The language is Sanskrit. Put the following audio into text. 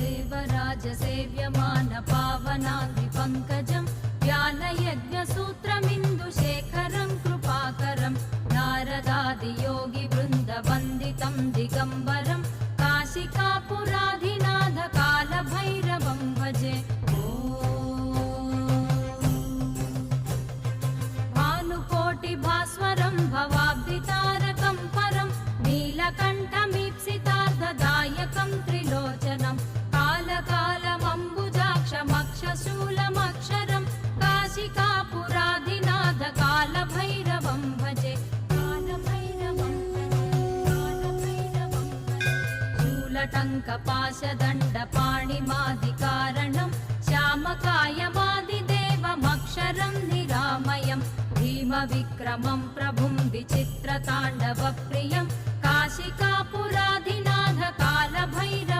देवराजसेव्यमान पावनाङ्घ्रिपङ्कजं ज्ञानयज्ञसूत्रमिन्दुशेखरं कृपाकरं नारदादियोगिवृन्दवन्दितं दिगम्बरं काशिकापुराधिनाथ कालभैरवं भजे। भानुकोटिभास्वरं भवाब्धितारकं परं नीलकण्ठमीप्सितार्थदायकं त्रिलोचनं कालकालमम्बुजाक्षमक्षशूलमक्षरं काशिकापुराधिनाथ कालभैरवं भजे। शूलटङ्कपाशदण्डपाणिमादिकारणं श्यामकायमादिदेवमक्षरं निरामयं भीमविक्रमं प्रभुं विचित्रताण्डवप्रियं काशिकापुराधिनाथ कालभैरवं